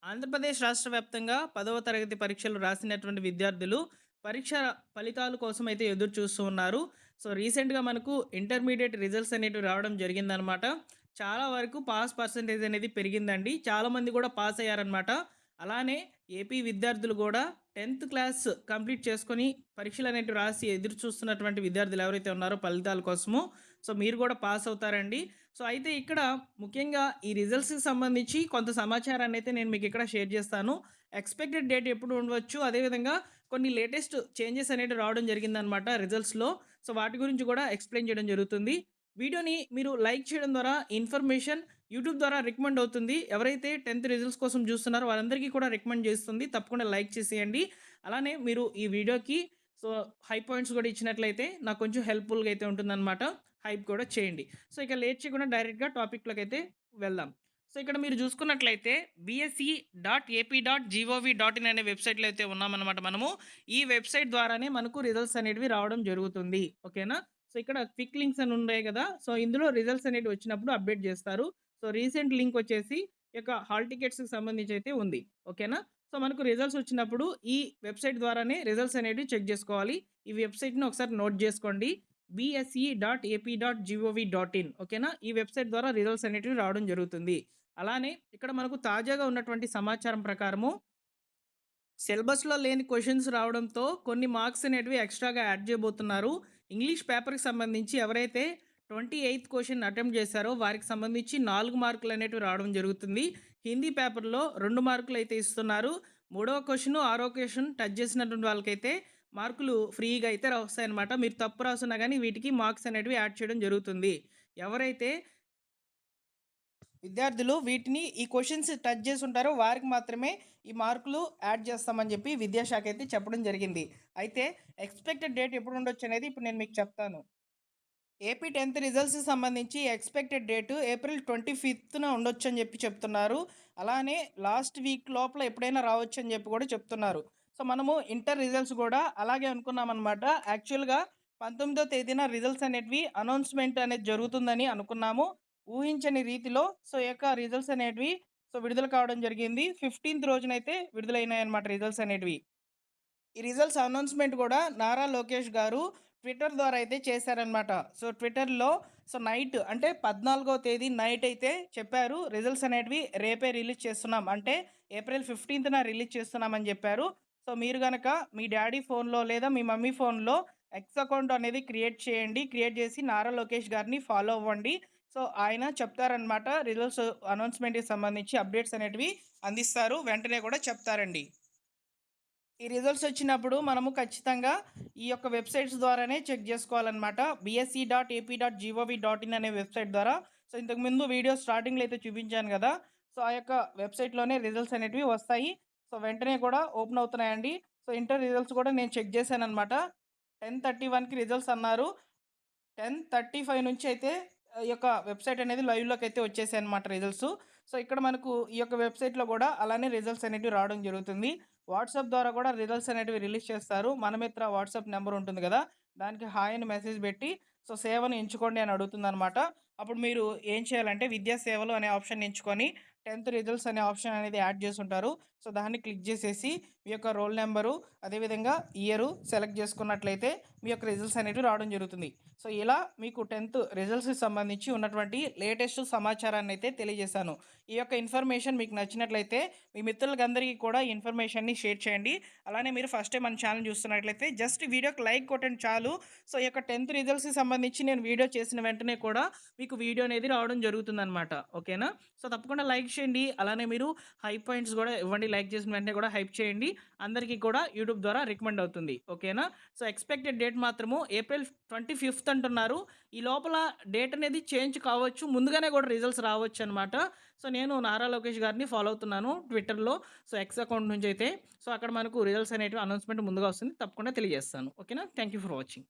ఆంధ్రప్రదేశ్ రాష్ట్ర వ్యాప్తంగా 10వ తరగతి పరీక్షలు రాసినటువంటి విద్యార్థులు పరీక్ష ఫలితాల కోసం అయితే ఎదురు చూస్తూ ఉన్నారు. సో, రీసెంట్‌గా మనకు ఇంటర్మీడియేట్ రిజల్ట్స్ అనేటివి రావడం జరిగిందనమాట. చాలా వరకు పాస్ పర్సెంటేజ్ అనేది పెరిగిందండి. చాలామంది కూడా పాస్ అయ్యారనమాట. అలానే ఏపీ విద్యార్థులు కూడా 10థ్ క్లాస్ కంప్లీట్ చేసుకొని పరీక్షలనేటివి రాసి ఎదురు చూస్తున్నటువంటి విద్యార్థులు ఎవరైతే ఉన్నారో ఫలితాల కోసము, సో, మీరు కూడా పాస్ అవుతారండి. సో, అయితే ఇక్కడ ముఖ్యంగా ఈ రిజల్ట్స్‌కి సంబంధించి కొంత సమాచారాన్నయితే నేను మీకిక్కడ షేర్ చేస్తాను. ఎక్స్‌పెక్టెడ్ డేట్ ఎప్పుడు ఉండవచ్చు, అదేవిధంగా కొన్ని లేటెస్ట్ చేంజెస్ అనేటివి రావడం జరిగిందనమాట రిజల్ట్స్‌లో. సో, వాటి గురించి కూడా ఎక్స్‌ప్లెయిన్ చేయడం జరుగుతుంది. వీడియోని మీరు లైక్ చేయడం ద్వారా ఇన్ఫర్మేషన్ యూట్యూబ్ ద్వారా రికమెండ్ అవుతుంది. ఎవరైతే 10థ్ రిజల్ట్స్ కోసం చూస్తున్నారో వాళ్ళందరికీ కూడా రికమెండ్ చేస్తుంది. తప్పకుండా లైక్ చేసేయండి. అలానే మీరు ఈ వీడియోకి సో, హై పాయింట్స్ కూడా ఇచ్చినట్లయితే నాకు కొంచెం హెల్ప్‌ఫుల్‌గా అయితే ఉంటుందనమాట. హైప్ కూడా చేయండి. సో, ఇక లేట్ చేయకుండా డైరెక్ట్‌గా టాపిక్‌లోకైతే వెళ్దాం. సో, ఇక్కడ మీరు చూసుకున్నట్లయితే bse.ap.gov.in అనే వెబ్‌సైట్‌లో అయితే ఉన్నామనమాట మనము. ఈ వెబ్‌సైట్ ద్వారానే మనకు రిజల్ట్స్ అనేటివి రావడం జరుగుతుంది. ఓకేనా? సో, ఇక్కడ క్విక్ లింక్స్ అని ఉన్నాయి గదా! సో, ఇందులో రిజల్ట్స్ అనేటివి వచ్చినప్పుడు అప్డేట్ జేస్తారు. సో, రీసెంట్ లింక్ వచ్చేసి ఈ యొక్క హాల్ టికెట్స్‌కి సంబంధించి అయితే ఉంది. ఓకేనా? సో, మనకు రిజల్ట్స్ వచ్చినప్పుడు ఈ వెబ్‌సైట్ ద్వారానే రిజల్ట్స్ అనేటివి చెక్ జేసుకోవాలి. ఈ వెబ్‌సైట్‌ని ఒకసారి నోట్ జేసుకోండి. bse.ap.gov.in ఓకేనా? ఈ వెబ్‌సైట్ ద్వారా రిజల్ట్స్ అనేటివి రావడం జరుగుతుంది. అలానే ఇక్కడ మనకు తాజాగా ఉన్నటువంటి సమాచారం ప్రకారము సిలబస్‌లో లేని క్వెషన్స్ రావడంతో కొన్ని మార్క్స్ అనేటివి ఎక్స్‌ట్రాగా యాడ్ చేయబోతున్నారు. ఇంగ్లీష్ పేపర్‌కి సంబంధించి ఎవరైతే 28థ్ క్వెషన్ అటెంప్ట్ చేశారో వారికి సంబంధించి 4 మార్కులు అనేటివి రావడం జరుగుతుంది. హిందీ పేపర్‌లో 2 మార్కులు అయితే ఇస్తున్నారు. మూడవ క్వెషను, ఆరో క్వెషన్ టచ్ చేసినటువంటి వాళ్ళకైతే మార్కులు ఫ్రీగా అయితే వస్తాయన్నమాట. మీరు తప్పు రాసున్నా గానీ వీటికి మార్క్స్ అనేటివి యాడ్ చేయడం జరుగుతుంది. ఎవరైతే విద్యార్థులు వీటిని ఈ క్వెషన్స్ టచ్ చేసి ఉంటారో వారికి మాత్రమే ఈ మార్కులు యాడ్ చేస్తామని చెప్పి విద్యాశాఖ అయితే చెప్పడం జరిగింది. అయితే ఎక్స్‌పెక్టెడ్ డేట్ ఎప్పుడు ఉండొచ్చు అనేది ఇప్పుడు నేను మీకు చెప్తాను. ఏపీ 10థ్ రిజల్ట్స్‌కి సంబంధించి ఎక్స్‌పెక్టెడ్ డేట్ ఏప్రిల్ 25న ఉండొచ్చని చెప్పి చెప్తున్నారు. అలానే లాస్ట్ వీక్ లోపల ఎప్పుడైనా రావచ్చని చెప్పి కూడా చెప్తున్నారు. సో, మనము ఇంటర్ రిజల్ట్స్ కూడా అలాగే అనుకున్నామనమాట. యాక్చువల్‌గా 19వ తేదీన రిజల్ట్స్ అనేటివి అనౌన్స్‌మెంట్ అనేది జరుగుతుందని అనుకున్నాము. ఊహించని రీతిలో సో, ఈ యొక్క రిజల్ట్స్ అనేటివి సో, విడుదల కావడం జరిగింది. 15థ్ రోజునైతే విడుదలైనాయన్నమాట రిజల్ట్స్ అనేటివి. ఈ రిజల్ట్స్ అనౌన్స్‌మెంట్ గూడా నారా లోకేష్ గారు ట్విట్టర్ ద్వారా అయితే చేశారనమాట. సో, ట్విట్టర్‌లో సో, నైట్ అంటే 14వ తేదీ నైట్ అయితే చెప్పారు. రిజల్ట్స్ అనేటివి రేపే రిలీజ్ చేస్తున్నాం. అంటే ఏప్రిల్ 15థ్‌న రిలీజ్ చేస్తున్నామని జెప్పారు. సో, మీరు గనక మీ డ్యాడీ ఫోన్‌లో లేదా మీ మమ్మీ ఫోన్‌లో ఎక్స్ అకౌంట్ అనేది క్రియేట్ చేయండి. క్రియేట్ చేసి నారా లోకేష్ గారిని ఫాలో అవ్వండి. సో, ఆయన చెప్తారనమాట. రిజల్ట్స్ అనౌన్స్‌మెంట్‌కి సంబంధించి అప్డేట్స్ అనేటివి అందిస్తారు. వెంటనే గూడా చెప్తారండి. ఈ రిజల్ట్స్ వచ్చినప్పుడు మనము ఖచ్చితంగా ఈ యొక్క వెబ్‌సైట్స్ ద్వారానే చెక్ జేసుకోవాలనమాట. bse.ap.gov.in అనే వెబ్‌సైట్ ద్వారా. సో, ఇంతకుముందు వీడియో స్టార్టింగ్‌లో అయితే చూపించాను గదా! సో, ఆ యొక్క వెబ్‌సైట్‌లోనే రిజల్ట్స్ అనేటివి వస్తాయి. సో, వెంటనే కూడా ఓపెన్ అవుతున్నాయండి. సో, ఇంటర్ రిజల్ట్స్ కూడా నేను చెక్ జేశాననమాట. 10:31కి రిజల్ట్స్ అన్నారు. 10:35 నుంచి అయితే ఈ యొక్క వెబ్‌సైట్ అనేది లైవ్‌లోకైతే వచ్చేసాయన్నమాట రిజల్ట్స్. సో, ఇక్కడ మనకు ఈ యొక్క వెబ్‌సైట్‌లో గూడా అలానే రిజల్ట్స్ అనేటివి రావడం జరుగుతుంది. వాట్సాప్ ద్వారా గూడా రిజల్ట్స్ అనేటివి రిలీజ్ చేస్తారు. మనమిత్ర వాట్సాప్ నంబర్ ఉంటుంది గదా! దానికి హాయ్ అని మెసేజ్ బెట్టి సో, సేవను ఎంచుకోండి అని అడుగుతుందనమాట. అప్పుడు మీరు ఏం చేయాలంటే విద్యా సేవలు అనే ఆప్షన్ ఎంచుకొని 10థ్ రిజల్ట్స్ అనే ఆప్షన్ అనేది యాడ్ చేసుంటారు. సో, దాన్ని క్లిక్ జేసేసి మీ యొక్క రోల్ నంబరు, అదేవిధంగా ఇయరు సెలెక్ట్ చేసుకున్నట్లయితే మీ యొక్క రిజల్ట్స్ అనేటివి రావడం జరుగుతుంది. సో, ఇలా మీకు 10థ్ రిజల్ట్స్‌కి సంబంధించి ఉన్నటువంటి లేటెస్ట్ సమాచారాన్నయితే తెలియజేశాను. ఈ యొక్క ఇన్ఫర్మేషన్ మీకు నచ్చినట్లయితే మీ మిత్రులకందరికీ కూడా ఈ ఇన్ఫర్మేషన్‌ని షేర్ చేయండి. అలానే మీరు ఫస్ట్ టైమ్ మన ఛానెల్ చూస్తున్నట్లయితే జస్ట్ వీడియోకి లైక్ కొట్టండి చాలు. సో, ఈ యొక్క 10థ్ రిజల్ట్స్‌కి సంబంధించి నేను వీడియో చేసిన వెంటనే కూడా మీకు వీడియో అనేది రావడం జరుగుతుందనమాట. ఓకేనా? సో, తప్పకుండా లైక్ చేయండి. అలానే మీరు హైప్ పాయింట్స్ గూడా ఇవ్వండి. లైక్ చేసిన వెంటనే కూడా హైప్ చేయండి. అందరికీ కూడా యూట్యూబ్ ద్వారా రికమెండ్ అవుతుంది. ఓకేనా? సో, ఎక్స్‌పెక్టెడ్ డేట్ మాత్రము ఏప్రిల్ 25థ్ అంటున్నారు. ఈ లోపల డేట్ అనేది చేంజ్ కావచ్చు. ముందుగానే కూడా రిజల్ట్స్ రావచ్చనమాట. సో, నేను నారా లోకేష్ గారిని ఫాలో అవుతున్నాను ట్విట్టర్‌లో. సో, ఎక్స్ అకౌంట్ నుంచయితే. సో, అక్కడ మనకు రిజల్ట్స్ అనేటివి అనౌన్స్‌మెంట్ ముందుగా వస్తుంది. తప్పకుండా తెలియజేస్తాను. ఓకేనా? Thank you for watching.